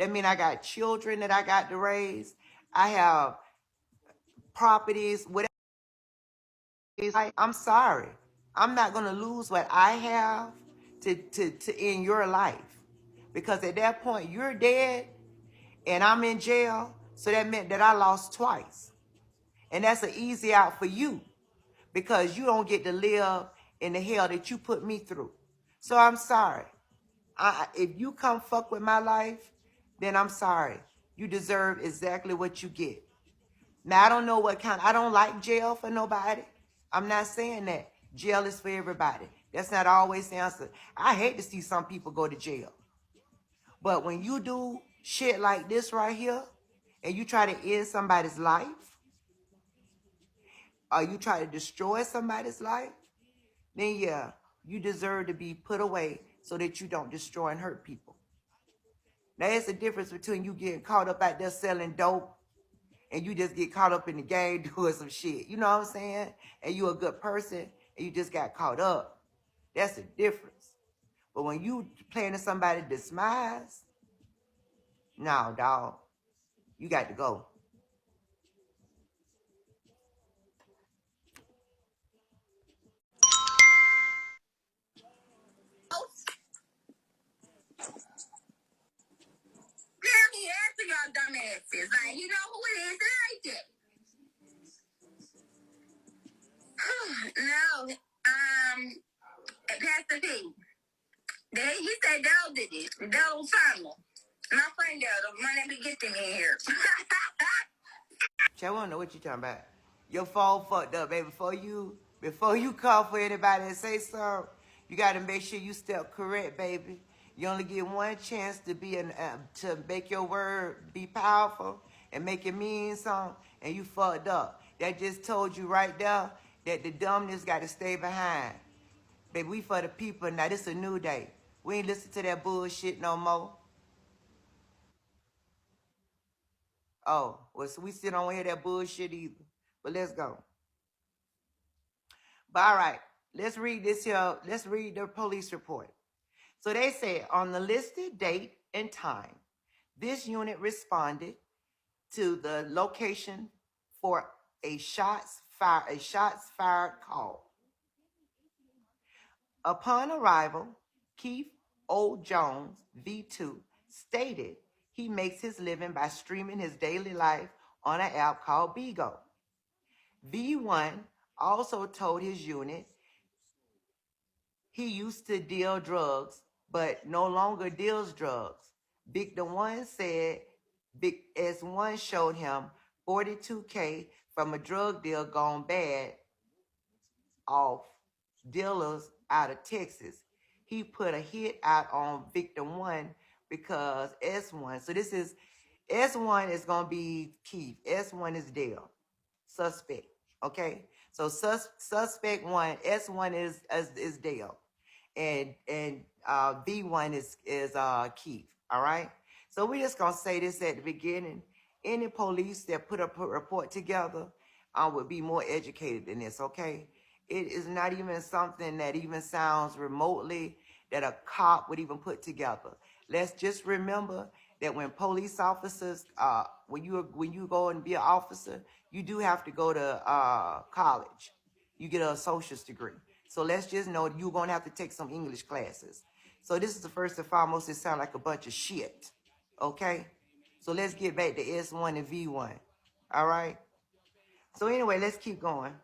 That means I got children that I got to raise. I have properties, whatever. I'm sorry. I'm not going to lose what I have to end your life. Because at that point, you're dead and I'm in jail. So that meant that I lost twice. And that's an easy out for you because you don't get to live in the hell that you put me through. So I'm sorry. If you come fuck with my life, then I'm sorry. You deserve exactly what you get. Now, I don't know what kind. I don't like jail for nobody. I'm not saying that. Jail is for everybody. That's not always the answer. I hate to see some people go to jail. But when you do shit like this right here, and you try to end somebody's life, or you try to destroy somebody's life, then yeah, you deserve to be put away so that you don't destroy and hurt people. Now, there's a difference between you getting caught up out there selling dope and you just get caught up in the game doing some shit. You know what I'm saying? And you a good person and you just got caught up. That's the difference. But when you playing to somebody's demise, no, dog, you got to go. He answer y'all dumbasses. Like, you know who it is? It ain't it. No. Pastor P. He said Dell did it. Dell Osama. My friend Dell, the money be getting in here. I want to know what you talking about. Your phone fucked up, baby. Before you call for anybody and say something, you got to make sure you step correct, baby. You only get one chance to to make your word be powerful and make it mean something, and you fucked up. That just told you right there that the dumbness got to stay behind. Baby, we for the people now. This a new day. We ain't listen to that bullshit no more. Oh, well, so we still don't hear that bullshit either. But let's go. But all right, let's read this here. Let's read the police report. So they said on the listed date and time, this unit responded to the location for a shots fired call. Upon arrival, Keith O. Jones, V2, stated he makes his living by streaming his daily life on an app called Bigo. V1 also told his unit he used to deal drugs, but no longer deals drugs. Victim 1 said Big S1 showed him $42K from a drug deal gone bad off dealers out of Texas. He put a hit out on Victim 1 because S1, so this is, S1 is going to be Keith. S1 is Dell, suspect, okay? So suspect 1, S1 is Dell. And V1 is Keith, all right? So we're just going to say this at the beginning. Any police that put a report together would be more educated than this, okay? It is not even something that even sounds remotely that a cop would even put together. Let's just remember that when police officers, when you go and be an officer, you do have to go to college. You get an associate's degree. So let's just know you're going to have to take some English classes. So this is the first and foremost, it sounds like a bunch of shit. Okay? So let's get back to S1 and V1. All right? So anyway, let's keep going.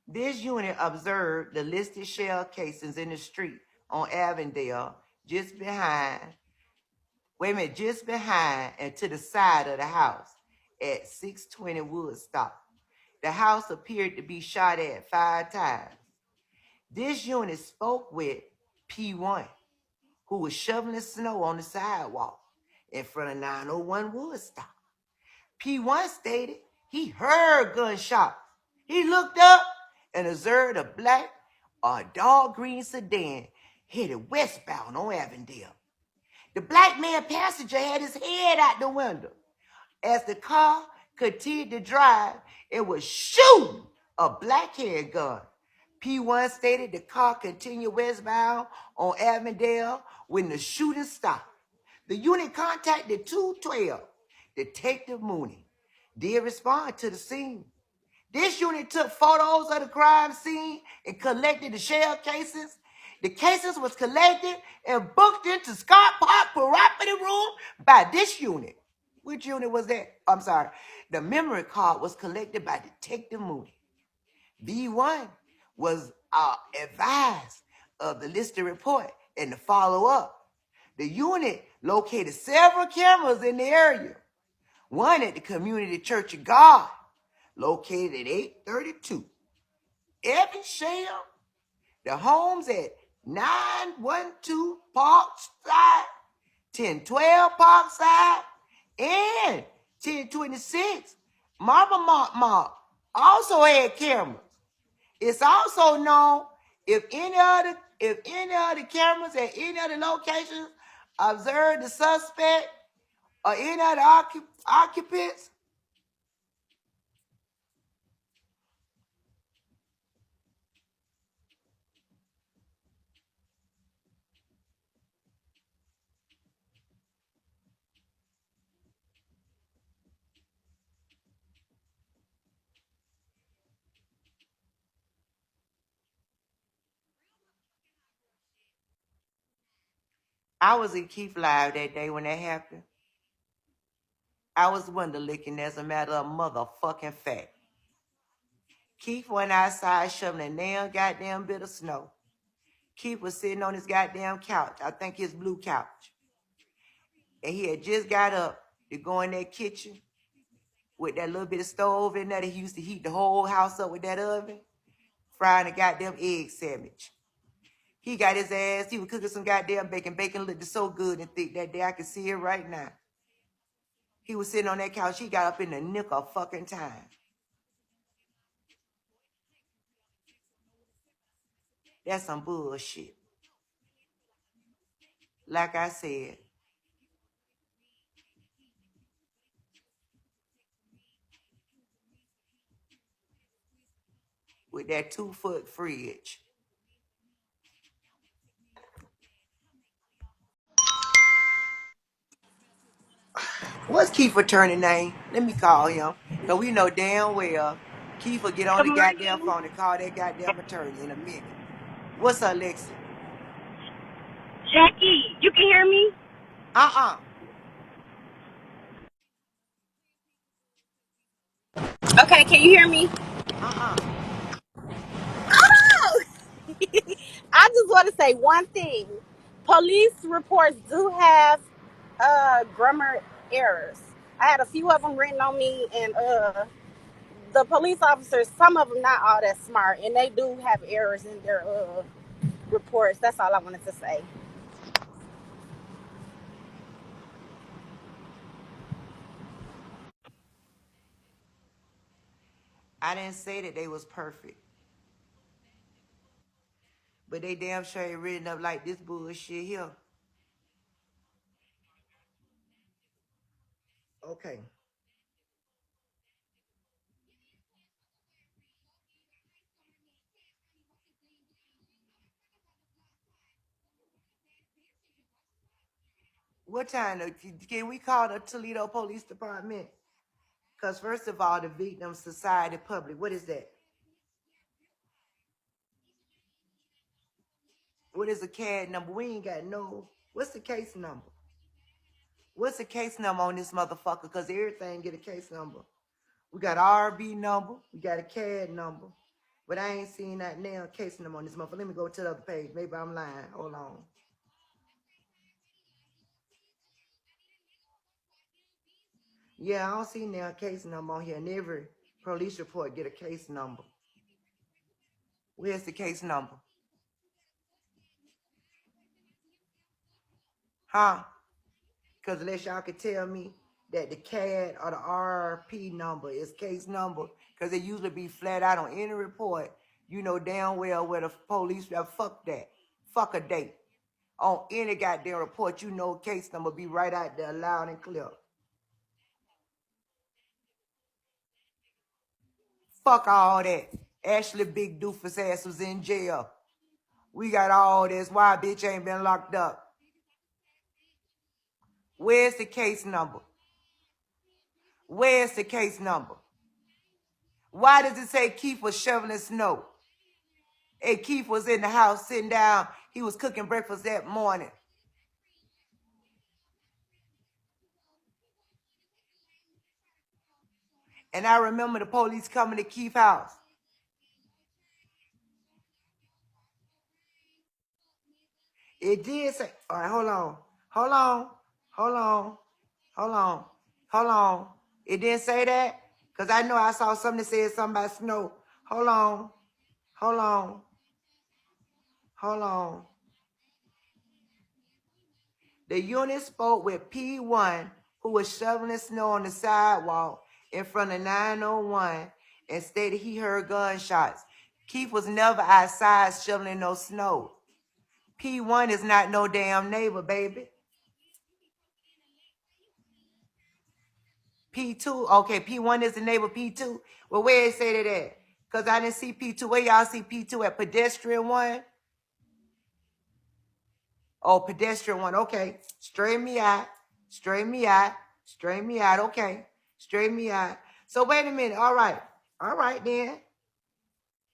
This unit observed the listed shell casings in the street on Avondale, just behind and to the side of the house at 620 Woodstock. The house appeared to be shot at 5 times. This unit spoke with P1, who was shoveling snow on the sidewalk in front of 901 Woodstock. P1 stated he heard gunshots. He looked up and observed a black or dark green sedan headed westbound on Avondale. The black man passenger had his head out the window. As the car continued to drive, it was shooting a black handgun. P1 stated the car continued westbound on Avondale when the shooting stopped. The unit contacted 212. Detective Mooney did respond to the scene. This unit took photos of the crime scene and collected the shell cases. The cases was collected and booked into Scott Park property room by this unit. Which unit was that? I'm sorry. The memory card was collected by Detective Mooney. V1 was advised of the listed report and the follow-up. The unit located several cameras in the area. One at the Community Church of God, located at 832 Evans Shale. The homes at 912 Parkside, 1012 Parkside, and 1026 Marble Mall also had cameras. It's also known if any other cameras at any other locations observed the suspect or any other occupants. I was in Keith Live that day when that happened. I was window licking as a matter of motherfucking fact. Keith went outside shoveling a damn goddamn bit of snow. Keith was sitting on his goddamn couch. I think his blue couch. And he had just got up to go in that kitchen with that little bit of stove in there that he used to heat the whole house up with that oven, frying a goddamn egg sandwich. He got his ass, he was cooking some goddamn bacon. Bacon looked so good and thick that day. I can see it right now. He was sitting on that couch. He got up in the nick of fucking time. That's some bullshit. Like I said, with that 2-foot fridge. What's Keith attorney name? Let me call him. Because we know damn well Keith will get on Good the goddamn morning. phone and call that goddamn attorney in a minute. What's up, Lexi? Jackie, you can hear me? Uh-uh. Okay, can you hear me? Uh-uh. Oh! I just want to say one thing. Police reports do have grammar errors. I had a few of them written on me, and the police officers, some of them not all that smart, and they do have errors in their reports. That's all I wanted to say. I didn't say that they was perfect. But they damn sure ain't written up like this bullshit here. Okay. What time? Can we call the Toledo Police Department? Because first of all, the Victim Society Public, what is that? What is the CAD number? We ain't got no. What's the case number? What's the case number on this motherfucker? Because everything get a case number. We got RB number. We got a CAD number. But I ain't seen that nail case number on this motherfucker. Let me go to the other page. Maybe I'm lying. Hold on. Yeah, I don't see nail case number on here. And every police report get a case number. Where's the case number? Huh? Because unless y'all could tell me that the CAD or the RP number is case number, because it usually be flat out on any report, you know damn well where the police, fuck that. Fuck a date. On any goddamn report, you know case number be right out there loud and clear. Fuck all that. Ashley Big Doofus ass was in jail. We got all this. Why bitch ain't been locked up? Where's the case number? Where's the case number? Why does it say Keith was shoveling snow? And Keith was in the house sitting down. He was cooking breakfast that morning. And I remember the police coming to Keith's house. It did say, all right, hold on. Hold on. Hold on. Hold on. Hold on. It didn't say that? Because I know I saw something that said something about snow. Hold on. Hold on. Hold on. The unit spoke with P1, who was shoveling snow on the sidewalk in front of 901 and stated he heard gunshots. Keith was never outside shoveling no snow. P1 is not no damn neighbor, baby. P2, okay, P1 is the neighbor, P2. Well, where it say that at? Because I didn't see P2. Where y'all see P2 at? Pedestrian 1? Oh, pedestrian 1, okay. Straighten me out. Straighten me out. Straighten me out, okay. Straighten me out. So wait a minute, all right. All right then.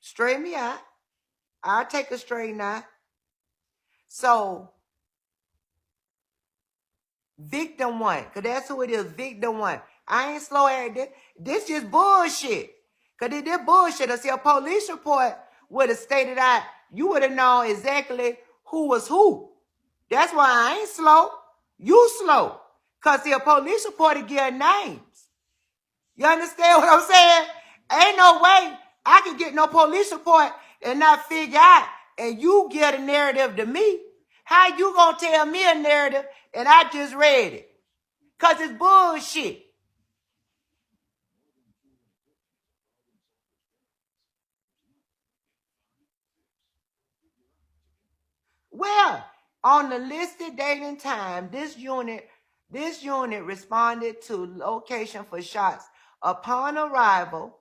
Straighten me out. I'll take a straighten out. So, victim 1, because that's who it is, victim 1. I ain't slow at this. This just bullshit. Because if this bullshit, I see a police report would have stated out, you would have known exactly who was who. That's why I ain't slow. You slow. Because see, a police report to give names. You understand what I'm saying? Ain't no way I can get no police report and not figure out, and you get a narrative to me. How you gonna tell me a narrative and I just read it? Because it's bullshit. Well, on the listed date and time, this unit responded to location for shots. Upon arrival,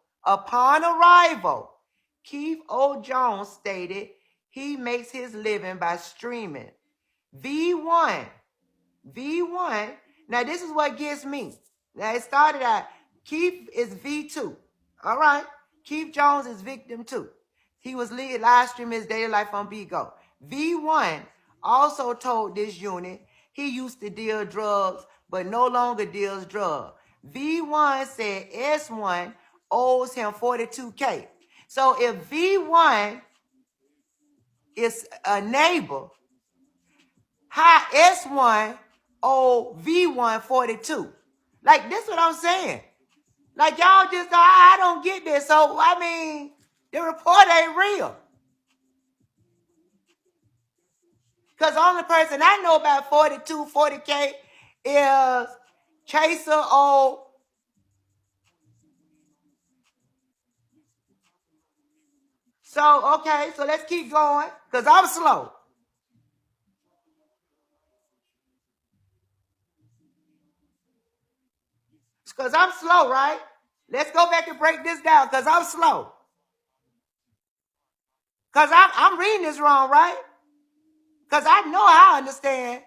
Keith O. Jones stated he makes his living by streaming. V1. Now this is what gets me. Now it started out, Keith is V2. All right. Keith Jones is victim 2. He was live streaming his daily life on bigo. V1 also told this unit he used to deal drugs, but no longer deals drugs. V1 said S1 owes him $42K. So if V1 is a neighbor, how S1 owe V1 42? Like, this what I'm saying. Like, y'all just, I don't get this. So, I mean, the report ain't real. Because the only person I know about 40K is Chaser O. So, okay, so let's keep going. Because I'm slow. Because I'm slow, right? Let's go back and break this down because I'm slow. Because I'm reading this wrong, right? Because I know I understand.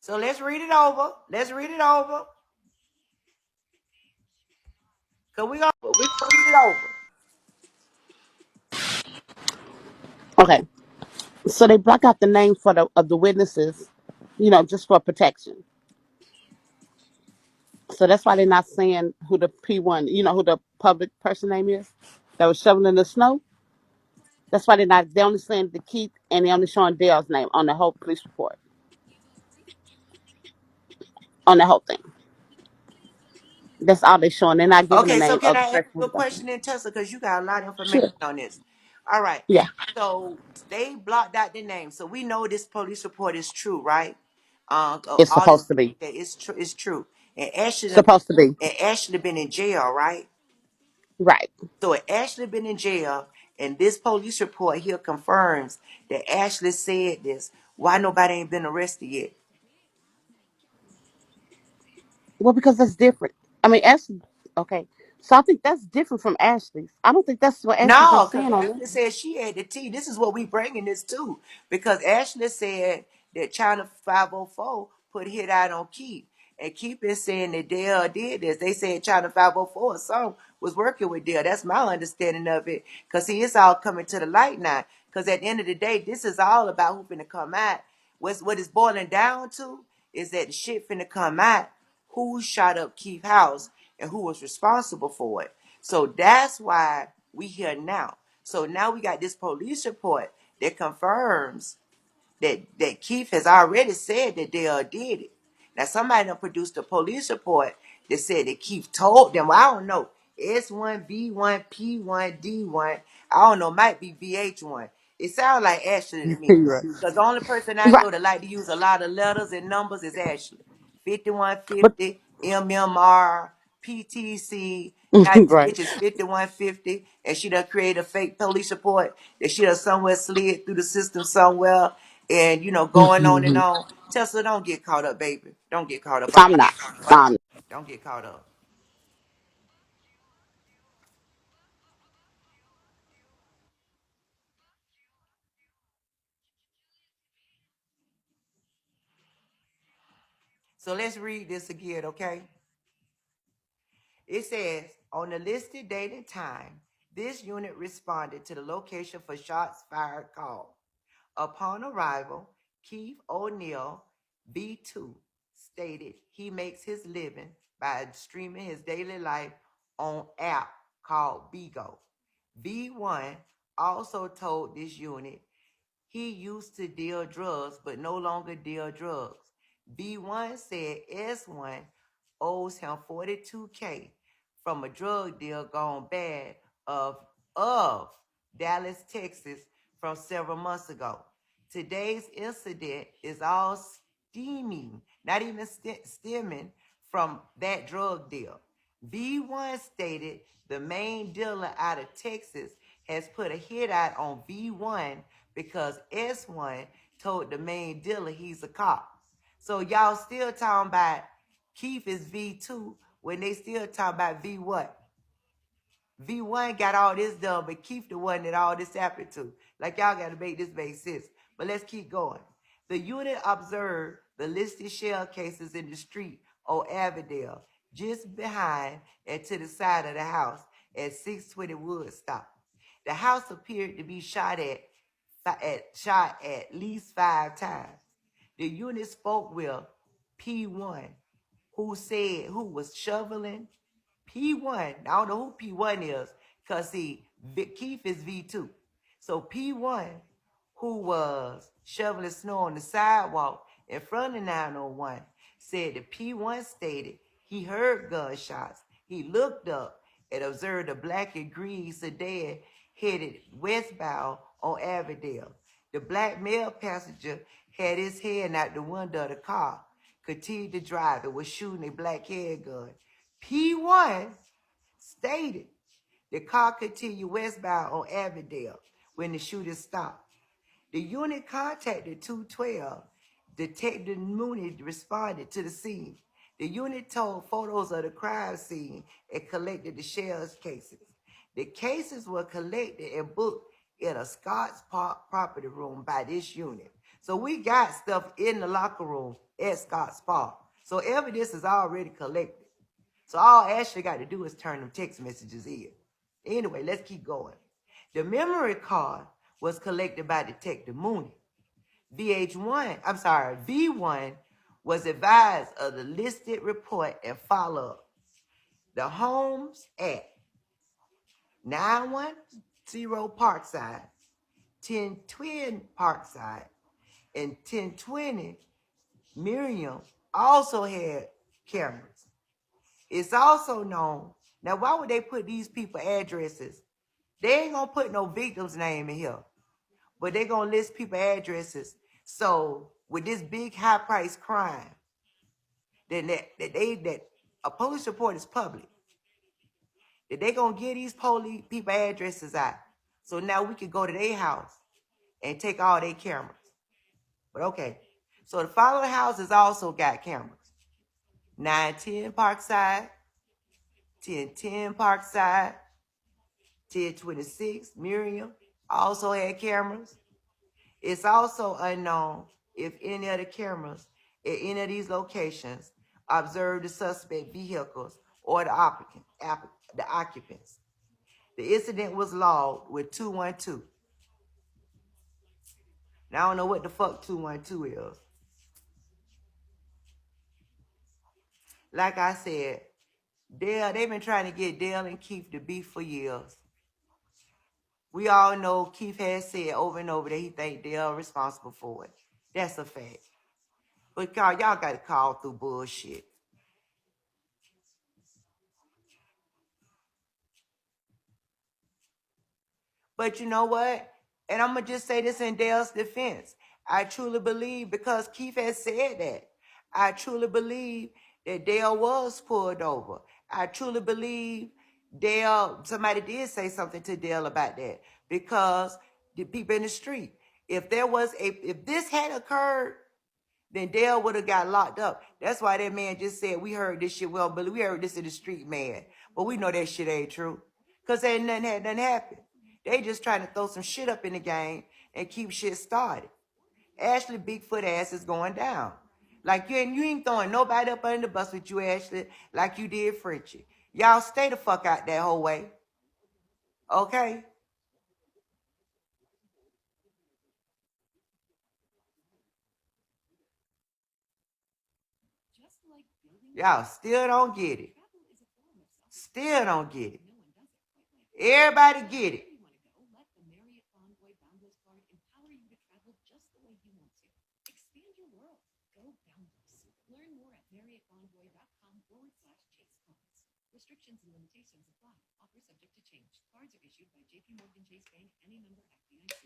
So let's read it over. Let's read it over. Because we're going to read it over. Okay. So they block out the names for of the witnesses, just for protection. So that's why they're not saying who the P1, who the public person name is that was shoveling the snow. That's why they're only saying the Keith and they're only showing Dale's name on the whole police report, on the whole thing. That's all they're showing. They're not giving the Okay, so name can of I the ask person you a who's going. question in Tesla? Because you got a lot of information Sure. on this. All right. Yeah. So they blocked out the name. So we know this police report is true, right? It's All this supposed to be. it's true. It's true. Supposed to be. And Ashley been in jail, right? Right. So Ashley been in jail, and this police report here confirms that Ashley said this. Why nobody ain't been arrested yet? Well, because that's different. I mean, Ashley. Okay, so I think that's different from Ashley's. I don't think that's what Ashley No, was because saying on Ashley this. said she had the tea. This is what we bringing this to. Because Ashley said that China 504 put hit out on Keith. And Keith is saying that Dell did this. They said China 504 or some was working with Dell. That's my understanding of it. Because see, it's all coming to the light now. Because at the end of the day, this is all about who finna come out. What it's boiling down to is that the shit finna come out. Who shot up Keith's house and who was responsible for it. So that's why we here now. So now we got this police report that confirms that Keith has already said that Dale did it. Now somebody done produced a police report that said that Keith told them. Well, I don't know. S1, B1, P1, D1. I don't know. Might be VH1. It sounds like Ashley to me. Right. Because the only person I Right. know that like to use a lot of letters and numbers is Ashley. But 5150, MMR, PTC. Now this right. bitch is 5150, and she done created a fake police report that she done somewhere slid through the system somewhere, and going on and on. Tesla, don't get caught up, baby. Don't get caught up. I'm not. Don't get caught up. So let's read this again, okay? It says, on the listed date and time, this unit responded to the location for shots fired call. Upon arrival, Keith O'Neill, V2, stated he makes his living by streaming his daily life on app called Bigo. V1 also told this unit he used to deal drugs but no longer deal drugs. B1 said S1 owes him 42K from a drug deal gone bad of Dallas, Texas from several months ago. Today's incident is all steaming, not even stemming from that drug deal. V1 stated the main dealer out of Texas has put a hit out on V1 because S1 told the main dealer he's a cop. So y'all still talking about Keith is V2 when they still talking about V what? V1 got all this done, but Keith the one that all this happened to. Like y'all got to make this make sense. But let's keep going. The unit observed the listed shell cases in the street on Avondale, just behind and to the side of the house at 620 Woodstock. The house appeared to be shot at least 5 times. The unit spoke with P1, who was shoveling. P1, I don't know who P1 is, because see, Keith is V2. So P1, who was shoveling snow on the sidewalk in front of 901, said that P1 stated he heard gunshots. He looked up and observed a black and green sedan headed westbound on Avondale. The black male passenger had his head out the window of the car, continued to drive, and was shooting a black handgun. P1 stated the car continued westbound on Avondale when the shooting stopped. The unit contacted 212. Detective Mooney responded to the scene. The unit told photos of the crime scene and collected the shells cases. The cases were collected and booked in a Scotts Park property room by this unit. So we got stuff in the locker room at Scotts Park. So evidence is already collected. So all Ashley got to do is turn them text messages in. Anyway, let's keep going. The memory card was collected by Detective Mooney. V1 was advised of the listed report and follow-up. The homes at 910 Parkside, 1020 Parkside, and 1020 Miriam also had cameras. It's also known. Now, why would they put these people addresses? They ain't gonna put no victim's name in here, but they gonna list people addresses. So with this big high price crime, then that a police report is public. that they gonna get these police people addresses out. So now we can go to their house and take all their cameras. But okay. So the following houses also got cameras. 910 Parkside, 1010 Parkside, 1026 Miriam also had cameras. It's also unknown if any of the cameras at any of these locations observed the suspect vehicles or the occupants. The incident was logged with 212. Now I don't know what the fuck 212 is. Like I said, Dell, they've been trying to get Dell and Keith to beef for years. We all know Keith has said over and over that he think Dell responsible for it. That's a fact. But y'all got to call through bullshit. But you know what? And I'm going to just say this in Dale's defense. I truly believe, because Keith has said that, I truly believe that Dale was pulled over. I truly believe Dale, somebody did say something to Dale about that, because the people in the street, if this had occurred, then Dale would have got locked up. That's why that man just said, we heard this shit, well, but we heard this in the street, man. But we know that shit ain't true. Because ain't nothing happened. They just trying to throw some shit up in the game and keep shit started. Ashley Bigfoot ass is going down. Like you ain't throwing nobody up under the bus with you, Ashley, like you did Frenchie. Y'all stay the fuck out that whole way. Okay? Y'all still don't get it. Still don't get it. Everybody get it. Restrictions and limitations apply. Offer subject to change. Cards are issued by JP Morgan Chase Bank, any member FDIC.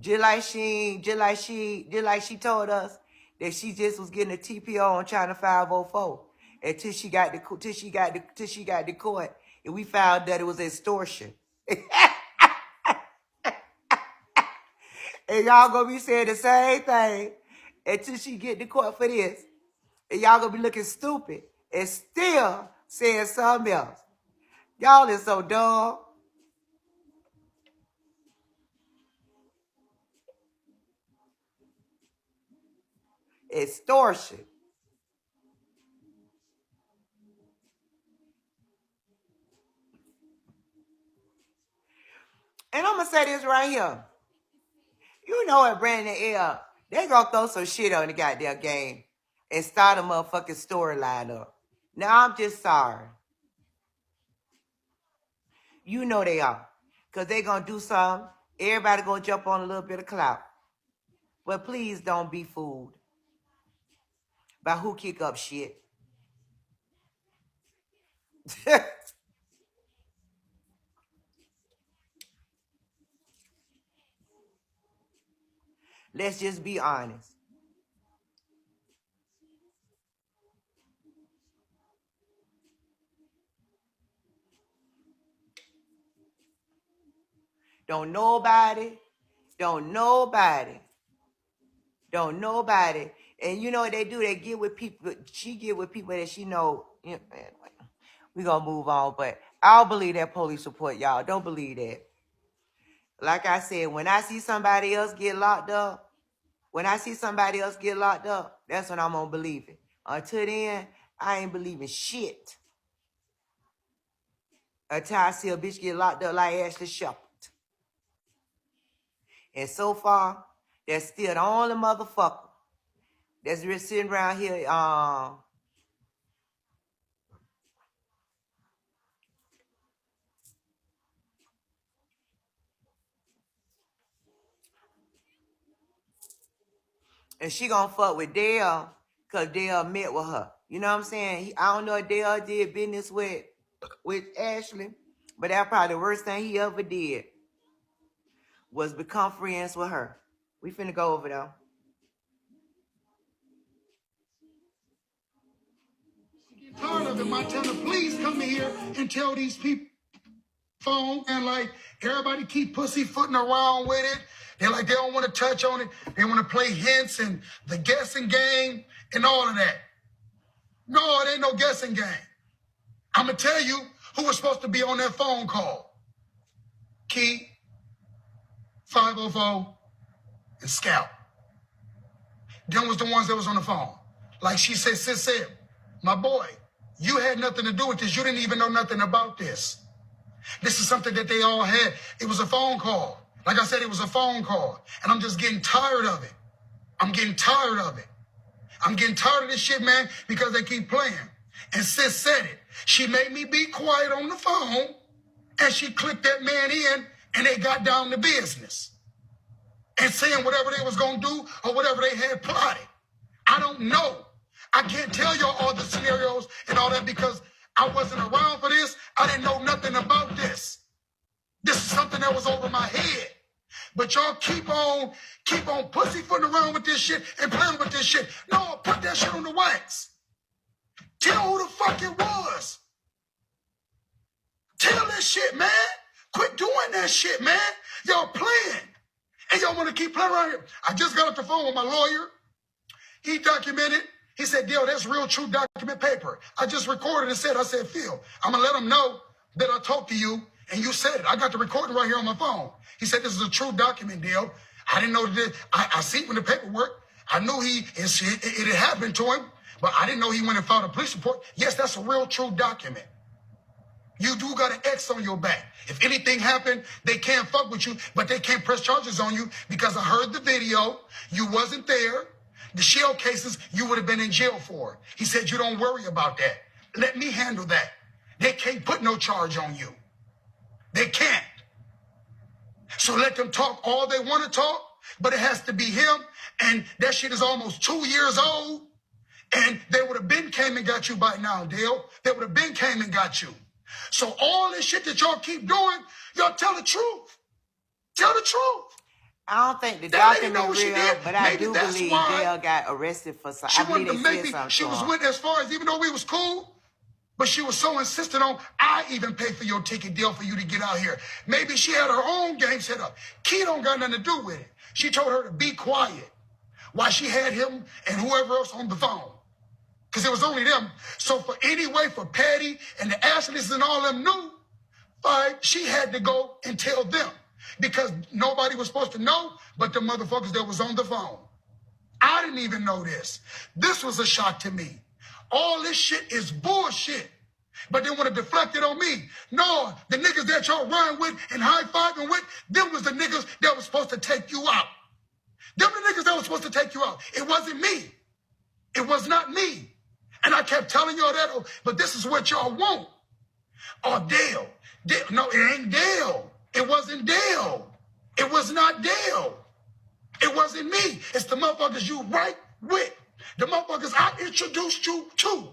Just like she told us that she just was getting a TPO on China 504 until she got the court, and we found that it was extortion. And y'all gonna be saying the same thing until she get the court for this. And y'all gonna be looking stupid and still saying something else. Y'all is so dumb. Extortion. And I'm gonna say this right here. You know what, Brandon L. They gonna throw some shit on the goddamn game and start a motherfucking storyline up. Now I'm just sorry. You know they are. Cause they gonna do something. Everybody gonna jump on a little bit of clout. But please don't be fooled by who kick up shit. Let's just be honest. Don't nobody. And you know what they do? They get with people. She get with people that she know. You know, we gonna move on, but I don't believe that police report, y'all. Don't believe that. Like I said, when I see somebody else get locked up, that's when I'm gonna believe it. Until then, I ain't believing shit. Until I see a bitch get locked up like Ashley Shepherd. And so far, that's still the only motherfucker that's really sitting around here. And she gonna fuck with Dale because Dale met with her. You know what I'm saying? I don't know if Dale did business with Ashley, but that's probably the worst thing he ever did was become friends with her. We finna go over there. Tired of it, Montana. Please come in here and tell these people phone and like everybody keep pussyfooting around with it. They're like they don't want to touch on it. They want to play hints and the guessing game and all of that. No, it ain't no guessing game. I'm gonna tell you who was supposed to be on that phone call. Key, 504, and Scout. Them was the ones that was on the phone. Like she said, sis said, my boy, you had nothing to do with this. You didn't even know nothing about this. This is something that they all had. It was a phone call. Like I said, it was a phone call. And I'm just getting tired of it. I'm getting tired of it. I'm getting tired of this shit, man, because they keep playing. And sis said it. She made me be quiet on the phone, and she clicked that man in, and they got down to business. And saying whatever they was going to do or whatever they had plotted. I don't know. I can't tell y'all all the scenarios and all that because I wasn't around for this. I didn't know nothing about this. This is something that was over my head. But y'all keep on pussyfooting around with this shit and playing with this shit. No, put that shit on the wax. Tell who the fuck it was. Tell that shit, man. Quit doing that shit, man. Y'all playing. And y'all want to keep playing around here. I just got off the phone with my lawyer. He documented. He said, Dale, that's real true document paper. I just recorded and said, I said, Phil, I'm going to let him know that I talked to you and you said it. I got the recording right here on my phone. He said, this is a true document, Dale. I didn't know that. I see it in the paperwork. I knew it had happened to him, but I didn't know he went and filed a police report. Yes, that's a real true document. You do got an X on your back. If anything happened, they can't fuck with you, but they can't press charges on you because I heard the video. You wasn't there. The shell cases you would have been in jail for. He said, you don't worry about that. Let me handle that. They can't put no charge on you. They can't. So let them talk all they want to talk, but it has to be him. And that shit is almost 2 years old. And they would have been came and got you by now, Dale. They would have been came and got you. So all this shit that y'all keep doing, y'all tell the truth. Tell the truth. I don't think the That lady document know what she real, did. but I Maybe do that's believe why Dale got arrested for something. She I believe wanted they to said make me, something she to was him. with as far as even though we was cool, but she was so insistent on, I even paid for your ticket deal for you to get out here. Maybe she had her own game set up. Key don't got nothing to do with it. She told her to be quiet while she had him and whoever else on the phone. Because it was only them. So for Patty and the Ashleys and all them knew, she had to go and tell them. Because nobody was supposed to know but the motherfuckers that was on the phone. I didn't even know this. This was a shock to me. All this shit is bullshit. But they want to deflect it on me. No, the niggas that y'all run with and high-fiving with, them was the niggas that was supposed to take you out. Them the niggas that was supposed to take you out. It wasn't me. It was not me. And I kept telling y'all that, but this is what y'all want. Oh, Dale. No, it ain't Dale. It wasn't Dale. It was not Dale. It wasn't me. It's the motherfuckers you right with. The motherfuckers I introduced you to.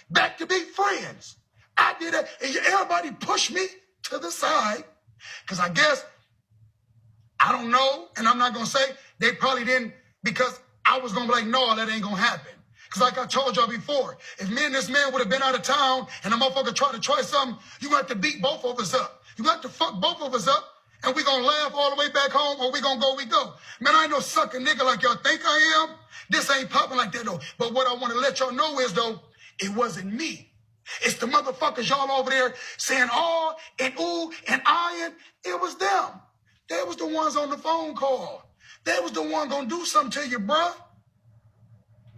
Back to be friends. I did that. And everybody pushed me to the side. Because I guess, I don't know, and I'm not going to say, they probably didn't, because I was going to be like, no, that ain't going to happen. Because like I told y'all before, if me and this man would have been out of town and a motherfucker tried to try something, you got to beat both of us up. You got to fuck both of us up, and we going to laugh all the way back home, or we going to go, we go. Man, I ain't no sucker nigga like y'all think I am. This ain't popping like that, though. But what I want to let y'all know is, though, it wasn't me. It's the motherfuckers y'all over there saying, oh, and ooh, and iron. It was them. They was the ones on the phone call. They was the one going to do something to you, bruh.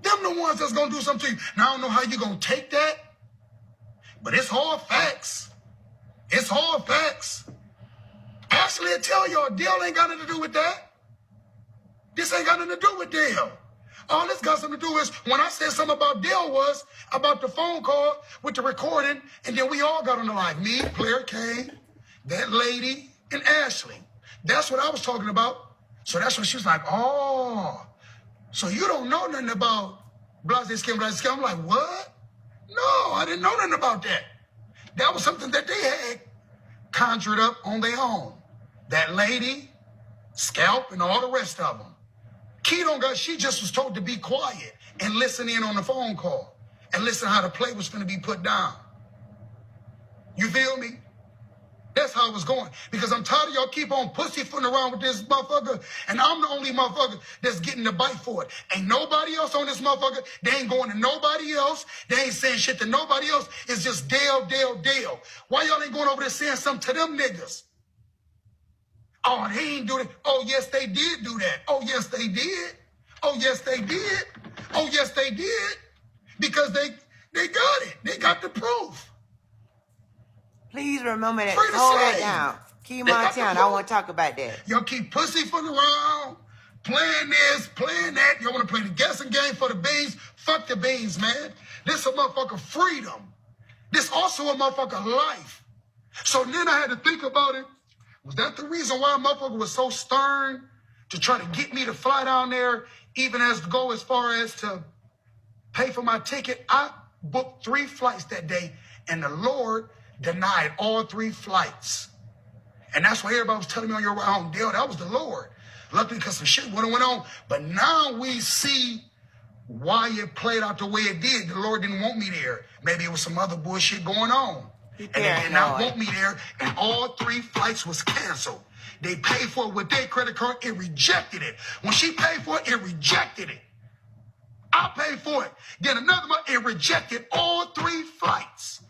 Them the ones that's going to do something to you. Now, I don't know how you going to take that, but it's hard facts. It's hard facts. Actually, I tell y'all, Dale ain't got nothing to do with that. This ain't got nothing to do with Dale. All this got something to do is when I said something about Dale was about the phone call with the recording, and then we all got on the line. Me, Claire Kane, that lady, and Ashley. That's what I was talking about. So that's when she was like, oh, so you don't know nothing about Blase Skim. I'm like, what? No, I didn't know nothing about that. That was something that they had conjured up on their own. That lady, Scalp, and all the rest of them. Key don't got, she just was told to be quiet and listen in on the phone call. and listen how the play was going to be put down. You feel me? That's how it was going. Because I'm tired of y'all keep on pussyfooting around with this motherfucker, and I'm the only motherfucker that's getting the bite for it. Ain't nobody else on this motherfucker. They ain't going to nobody else. They ain't saying shit to nobody else. It's just Dale, Dale, Dale. Why y'all ain't going over there saying something to them niggas? Oh, they ain't do it. Oh, yes, they did do that. Oh, yes, they did. Oh, yes, they did. Oh, yes, they did. Because they got it. They got the proof. Please remember that. Free to Hold that say. down. Key They got the Montana, I proof. want to talk about that. Y'all keep pussyfooting around, playing this, playing that. Y'all want to play the guessing game for the beans? Fuck the beans, man. This a motherfucker freedom. This also a motherfucker life. So then I had to think about it. Was that the reason why a motherfucker was so stern to try to get me to fly down there, even as to go as far as to pay for my ticket? I booked 3 flights that day, and the Lord denied all 3 flights. And that's why everybody was telling me on your way home, Dale, that was the Lord. Luckily, because some shit would have went on. But now we see why it played out the way it did. The Lord didn't want me there. Maybe it was some other bullshit going on. And they did not want me there. And all 3 flights was canceled. They paid for it with their credit card. It rejected it. When she paid for it, it rejected it. I paid for it. Then another month, it rejected all 3 flights.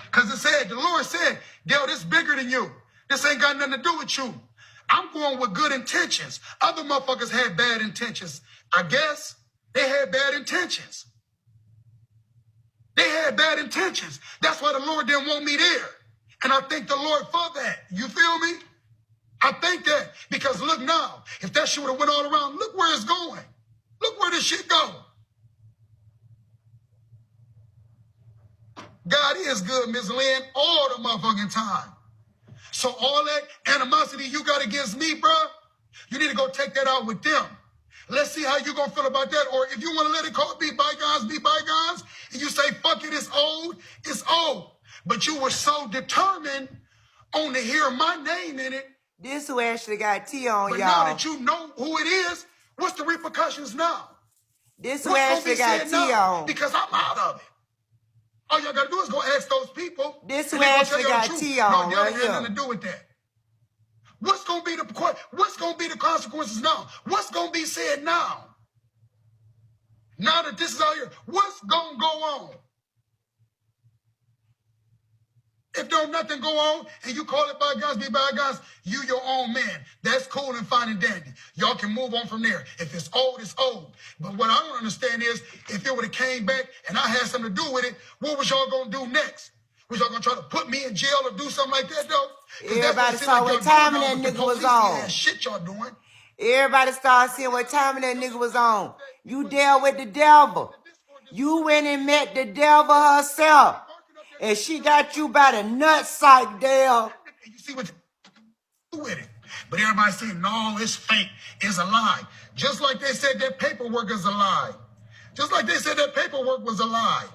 Because it said, the Lord said, Dale, this bigger than you. This ain't got nothing to do with you. I'm going with good intentions. Other motherfuckers had bad intentions. I guess they had bad intentions. They had bad intentions. That's why the Lord didn't want me there. And I thank the Lord for that. You feel me? I think that. Because look now, if that shit would have went all around, look where it's going. Look where this shit go. God is good, Ms. Lynn, all the motherfucking time. So all that animosity you got against me, bro, you need to go take that out with them. Let's see how you going to feel about that. Or if you want to let it be bygones, and you say, fuck it, it's old, it's old. But you were so determined on to hear my name in it. This who actually got T on, y'all. But now that you know who it is, what's the repercussions now? This who actually got T on. Because I'm out of it. All y'all gotta do is go ask those people. This who actually got T on, no, right had here. nothing to do with that. What's gonna be the consequences now? What's gonna be said now? Now that this is out here, what's gonna go on? If don't nothing go on and you call it bygones, be bygones, you your own man. That's cool and fine and dandy. Y'all can move on from there. If it's old, it's old. But what I don't understand is if it would have came back and I had something to do with it, what was y'all gonna do next? Was y'all gonna try to put me in jail or do something like that though? Everybody saw what time that nigga was on. Shit y'all doing. Everybody started seeing what time that nigga was on. You dealt with the devil. You went and met the devil herself. And she got you by the nutsack, Dale. And you see what you do with it. But everybody's saying, no, it's fake. It's a lie. Just like they said that paperwork is a lie. Just like they said that paperwork was a lie.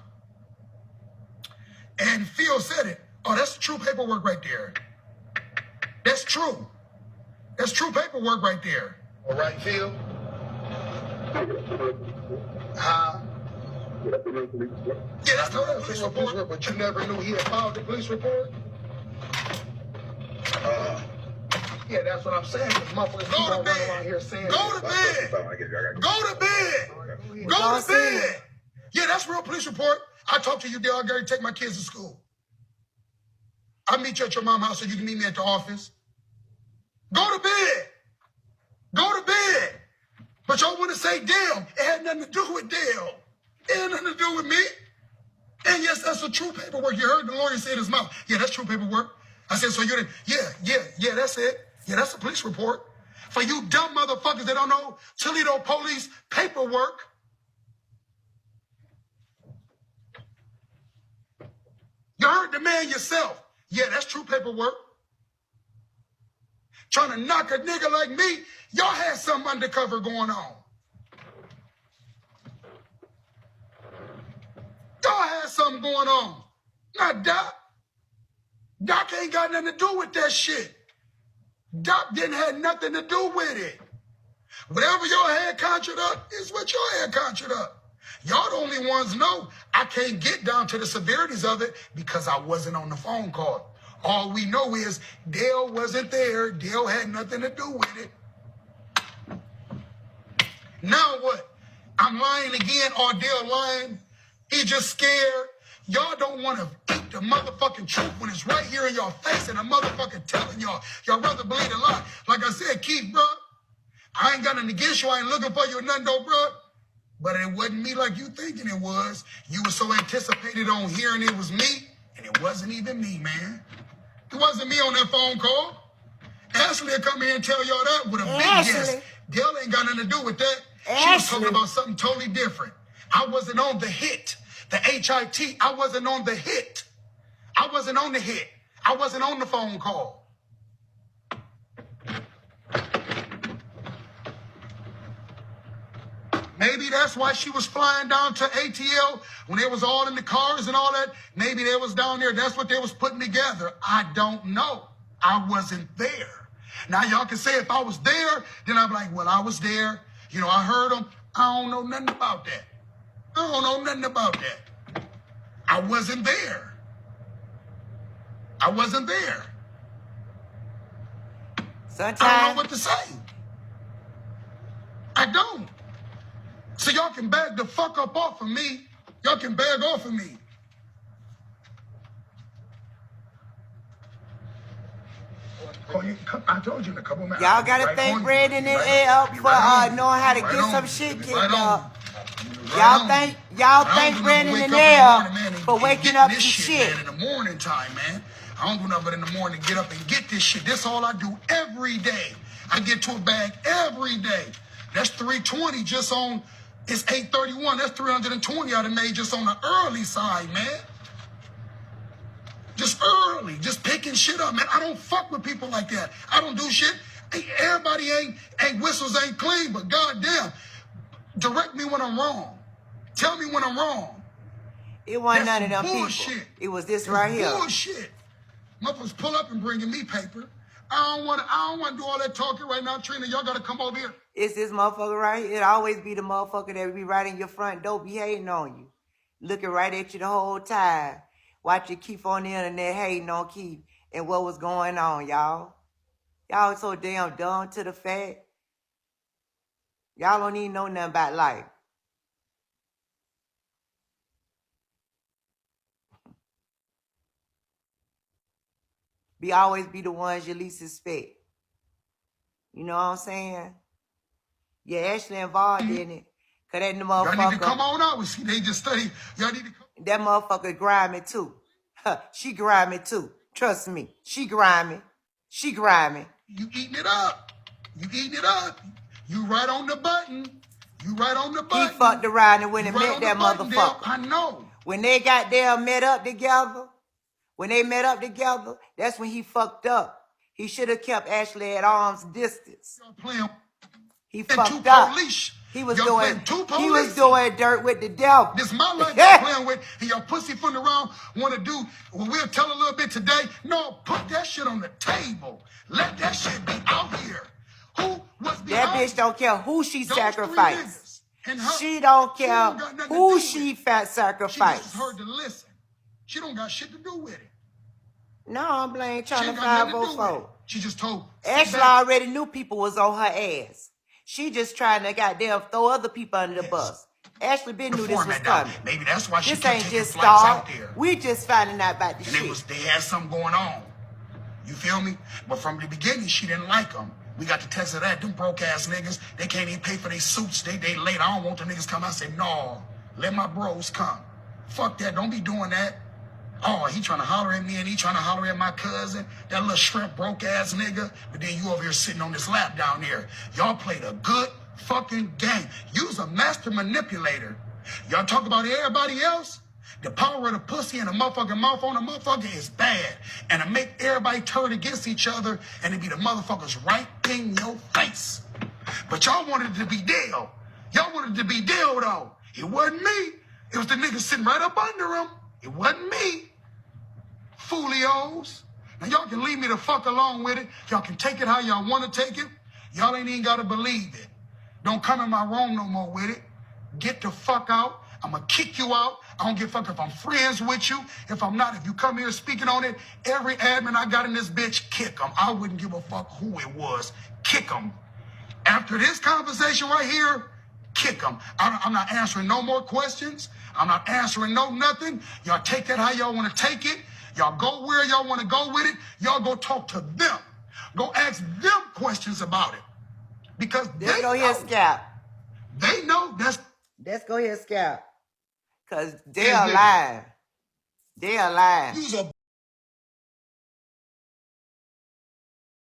And Phil said it. Oh, that's true paperwork right there. That's true. That's true paperwork right there. All right, Phil? Yeah, that's the police report, but you never knew he had filed the police report? Yeah, that's what I'm saying. Motherfuckers go to bed. Here saying go to bed. Go to bed. Go to bed. Yeah, that's real police report. I talked to you, Dale. I gotta take my kids to school. I'll meet you at your mom's house so you can meet me at the office. Go to bed. Go to bed. But y'all want to say Dale. It had nothing to do with Dale. It had nothing to do with me. And yes, that's the true paperwork. You heard the lawyer say in his mouth. Yeah, that's true paperwork. I said, so you didn't. Yeah, that's it. Yeah, that's the police report. For you dumb motherfuckers that don't know Toledo police paperwork. You heard the man yourself. Yeah, that's true paperwork. Trying to knock a nigga like me, y'all had something undercover going on. Y'all had something going on. Not Doc. Doc ain't got nothing to do with that shit. Doc didn't have nothing to do with it. Whatever your head conjured up is what your head conjured up. Y'all the only ones know I can't get down to the severities of it because I wasn't on the phone call. All we know is Dale wasn't there. Dale had nothing to do with it. Now what? I'm lying again, or Dale lying? He just scared. Y'all don't want to eat the motherfucking truth when it's right here in your face and a motherfucking telling y'all. Y'all rather believe a lie. Like I said, Keith, bro, I ain't got nothing against you. I ain't looking for you or nothing, though, bro. But it wasn't me like you thinking it was. You were so anticipated on hearing it was me, and it wasn't even me, man. It wasn't me on that phone call. Ashley will come here and tell y'all that with a big yes. Dale ain't got nothing to do with that. She was talking about something totally different. I wasn't on the hit. The HIT, I wasn't on the hit. I wasn't on the hit. I wasn't on the phone call. Maybe that's why she was flying down to ATL when they was all in the cars and all that. Maybe they was down there. That's what they was putting together. I don't know. I wasn't there. Now, y'all can say if I was there, then I'm like, well, I was there. You know, I heard them. I don't know nothing about that. I don't know nothing about that. I wasn't there. I wasn't there. Sometimes I don't know what to say. I don't. So y'all can bag the fuck up off of me. Y'all can bag off of me. I told you in a couple minutes. y'all gotta thank Brandon and L for knowing how to get some shit kicked up. Y'all thank Brandon and L for waking up some shit. In the morning time, man. I don't do nothing but in the morning get up and get this shit. This all I do every day. I get to a bag every day. That's 320 just on. It's 831. That's 320 I done made just on the early side, man. Just early. Just picking shit up, man. I don't fuck with people like that. I don't do shit. Everybody ain't whistles ain't clean, but goddamn, direct me when I'm wrong. Tell me when I'm wrong. It wasn't That's none of them bullshit. people. It was this right here. Bullshit. Motherfuckers pull up and bringing me paper. I don't want to do all that talking right now, Trina. Y'all got to come over here. It's this motherfucker right here. It always be the motherfucker that be right in your front door, be hating on you. Looking right at you the whole time. Watch you keep on the internet hating on Keith and what was going on, y'all. Y'all so damn dumb to the fact. Y'all don't even know nothing about life. Always be the ones you least suspect. You know what I'm saying? Yeah, Ashley involved in it. Cause that motherfucker. Y'all need to come on out. We see they just study. Y'all need to come. That motherfucker grimy too. She grimy too. Trust me. She grimy. She grimy. You eating it up. You eating it up. You right on the button. You right on the button. He fucked around and went and right met that button, motherfucker. Dale. I know. When they got there met up together, that's when he fucked up. He should have kept Ashley at arm's distance. He fucked up. He was doing dirt with the devil. This my life y'all playing with, and your pussy from around want to do what we'll tell a little bit today. No, put that shit on the table. Let that shit be out here. Who was that bitch don't care who she sacrificed. She don't care who she sacrificed. She just heard to listen. She don't got shit to do with it. No, I'm trying to 504. She just told. Ashley already knew people was on her ass. She just trying to goddamn throw other people under the bus. Ashley been knew this was coming. Maybe that's why she this kept ain't taking just flights out there. We just finding out about the shit. And they had something going on. You feel me? But from the beginning, she didn't like them. We got the test of that. Them broke ass niggas, they can't even pay for their suits. They late. I don't want the niggas come out and say, no, let my bros come. Fuck that. Don't be doing that. Oh, he trying to holler at me and he trying to holler at my cousin. That little shrimp broke ass nigga. But then you over here sitting on this lap down there. Y'all played a good fucking game. You's a master manipulator. Y'all talk about everybody else. The power of the pussy and the motherfucking mouth on the motherfucker is bad. And to make everybody turn against each other and to be the motherfuckers right in your face. But y'all wanted it to be Dale. Y'all wanted it to be Dale though. It wasn't me. It was the nigga sitting right up under him. It wasn't me. Foolios. Now y'all can leave me the fuck alone with it. Y'all can take it how y'all want to take it. Y'all ain't even got to believe it. Don't come in my room no more with it. Get the fuck out. I'm going to kick you out. I don't give a fuck if I'm friends with you. If I'm not, if you come here speaking on it, every admin I got in this bitch, kick them. I wouldn't give a fuck who it was. Kick them. After this conversation right here, kick them. I'm not answering no more questions. I'm not answering no nothing. Y'all take that how y'all want to take it. Y'all go where y'all want to go with it. Y'all go talk to them. Go ask them questions about it. Because Let's go here, Scap. they know that's... Let's go here, Scap. Because Dell lying. Dell lying. You's a